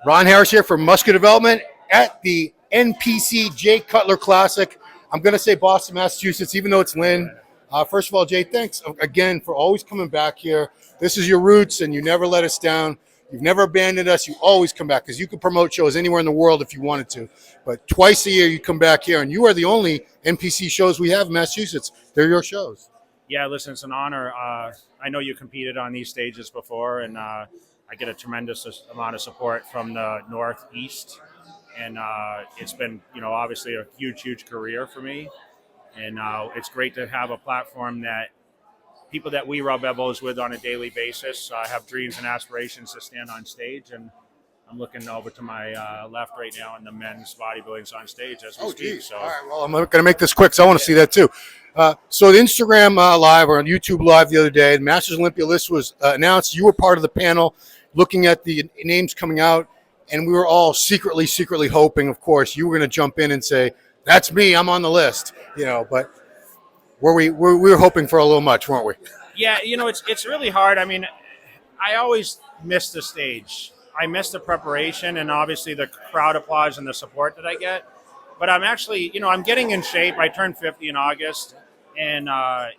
Ron Harris here from Muscular Development at the NPC Jay Cutler Classic. I'm going to say Boston, Massachusetts, even though it's Lynn. First of all, Jay, thanks again for always coming back here. This is your roots, and you never let us down. You've never abandoned us. You always come back because you can promote shows anywhere in the world if you wanted to. But twice a year you come back here, and you are the only NPC shows we have in Massachusetts. They're your shows. Yeah, listen, it's an honor. I know you competed on these stages before, and I get a tremendous amount of support from the Northeast. And it's been, obviously a huge career for me. And it's great to have a platform that people that we rub elbows with on a daily basis have dreams and aspirations to stand on stage. And I'm looking over to my left right now, and the men's bodybuilding's on stage as we speak. So. All right, well, I'm going to make this quick because I want to see that too. So the Instagram Live or on YouTube Live the other day, the Masters Olympia list was announced. You were part of the panel looking at the names coming out, and we were all secretly hoping, of course, you were going to jump in and say, that's me, I'm on the list, but we were hoping for a little much, weren't we? Yeah, it's really hard. I mean, I always miss the stage. I miss the preparation and obviously the crowd applause and the support that I get. But I'm actually, I'm getting in shape. I turned 50 in August, and I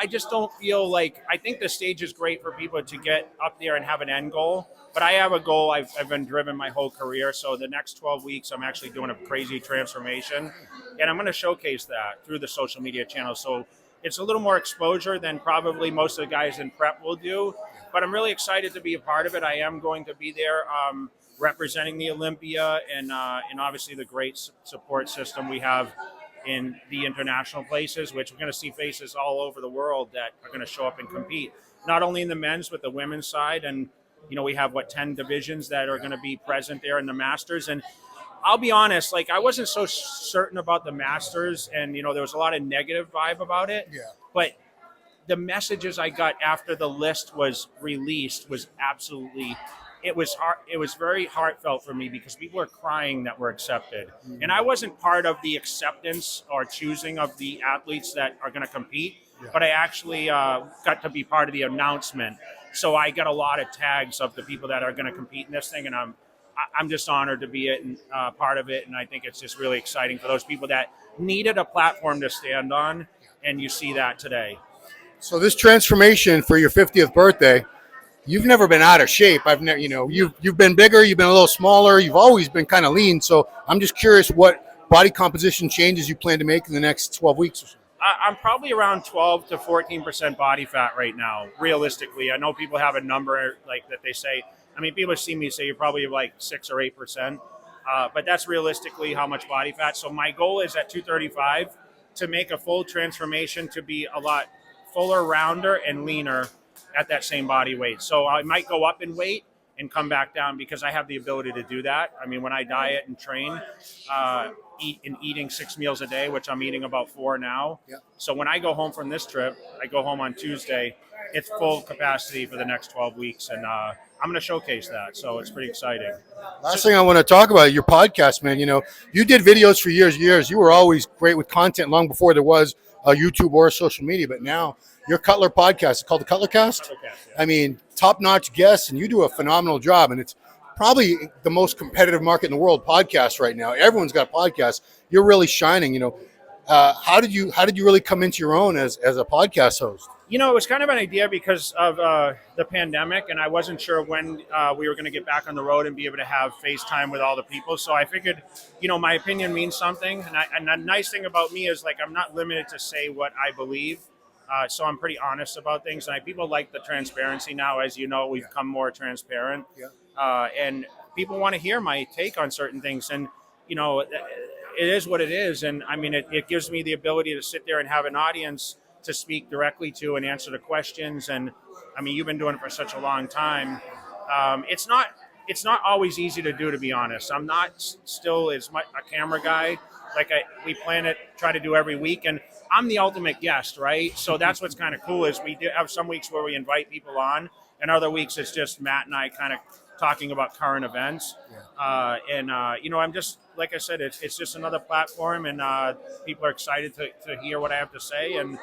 just don't feel like, I think the stage is great for people to get up there and have an end goal. But I have a goal I've been driven my whole career. So the next 12 weeks, I'm actually doing a crazy transformation. And I'm going to showcase that through the social media channels. So it's a little more exposure than probably most of the guys in prep will do. But I'm really excited to be a part of it. I am going to be there representing the Olympia and obviously the great support system we have in the international places, which we're going to see faces all over the world that are going to show up and compete, not only in the men's, but the women's side. And, we have, 10 divisions that are going to be present there in the Masters. And I'll be honest, I wasn't so certain about the Masters, and, there was a lot of negative vibe about it. Yeah. But the messages I got after the list was released was absolutely, it was very heartfelt for me because people are crying that we're accepted. Mm-hmm. And I wasn't part of the acceptance or choosing of the athletes that are going to compete, but I actually got to be part of the announcement. So I got a lot of tags of the people that are going to compete in this thing, and I'm just honored to be part of it. And I think it's just really exciting for those people that needed a platform to stand on, and you see that today. So this transformation for your 50th birthday, you've never been out of shape. I've never, you've been bigger, you've been a little smaller, you've always been kind of lean. So I'm just curious what body composition changes you plan to make in the next 12 weeks or so. I'm probably around 12 to 14% body fat right now, realistically. I know people have a number that they say. I mean, people see me say you're probably 6 or 8%, but that's realistically how much body fat. So my goal is at 235 to make a full transformation to be a lot fuller, rounder, and leaner at that same body weight. So I might go up in weight and come back down because I have the ability to do that. I mean, when I diet and train, eating 6 meals a day, which I'm eating about 4 now. Yeah. So when I go home from this trip, I go home on Tuesday, it's full capacity for the next 12 weeks. And I'm going to showcase that. So it's pretty exciting. Last thing I want to talk about, your podcast, man. You did videos for years. You were always great with content long before there was YouTube or social media. But now your Cutler podcast is called the Cutler Cast. Cutler Cast, yeah. I mean, top-notch guests, and you do a phenomenal job. And it's probably the most competitive market in the world, podcasts right now. Everyone's got podcasts. You're really shining. How did you really come into your own as a podcast host? It was kind of an idea because of the pandemic, and I wasn't sure when we were going to get back on the road and be able to have FaceTime with all the people. So I figured, my opinion means something. And the nice thing about me is I'm not limited to say what I believe. So I'm pretty honest about things. And people like the transparency now. As you know, we've become more transparent. Yeah. And people want to hear my take on certain things. And, it is what it is. And I mean, it gives me the ability to sit there and have an audience to speak directly to and answer the questions. And I mean, you've been doing it for such a long time. It's not always easy to do, to be honest. I'm not still as much a camera guy. We plan to try to do every week, and I'm the ultimate guest, right? So that's what's kind of cool is we do have some weeks where we invite people on, and other weeks it's just Matt and I kind of talking about current events. Yeah. I'm just, like I said, it's just another platform, and people are excited to hear what I have to say, and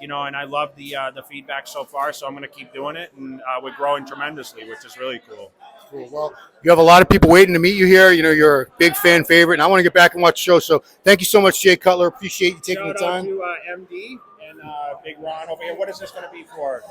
and I love the feedback so far, so I'm going to keep doing it, and we're growing tremendously, which is really cool. Cool. Well, you have a lot of people waiting to meet you here. You know, you're a big fan favorite, and I want to get back and watch the show. So thank you so much, Jay Cutler. Appreciate you taking Shout the time. out to MD and Big Ron over here. What is this going to be for?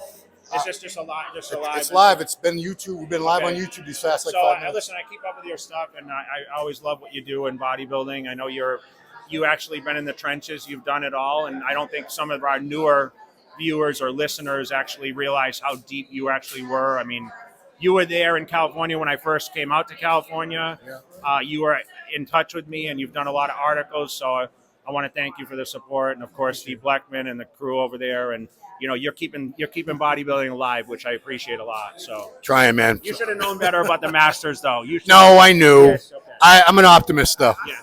Is this just a live? Just a live? It's live. It's been YouTube. We've been live on YouTube these past like 5 minutes. Listen, I keep up with your stuff, and I always love what you do in bodybuilding. I know you actually been in the trenches. You've done it all, and I don't think some of our newer viewers or listeners actually realize how deep you actually were. I mean, you were there in California when I first came out to California. Yeah. You were in touch with me, and you've done a lot of articles. So I want to thank you for the support, and of course Steve Bleckman and the crew over there. And you know, you're keeping bodybuilding alive, which I appreciate a lot. So Trying, man. you should have known better about the Masters, though. No, I knew. Yes, okay. I'm an optimist, though. Yeah.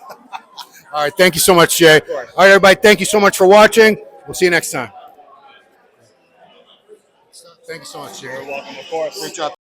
All right. Thank you so much, Jay. All right, everybody. Thank you so much for watching. We'll see you next time. Thank you so much, Jay. You're welcome, of course. Great job.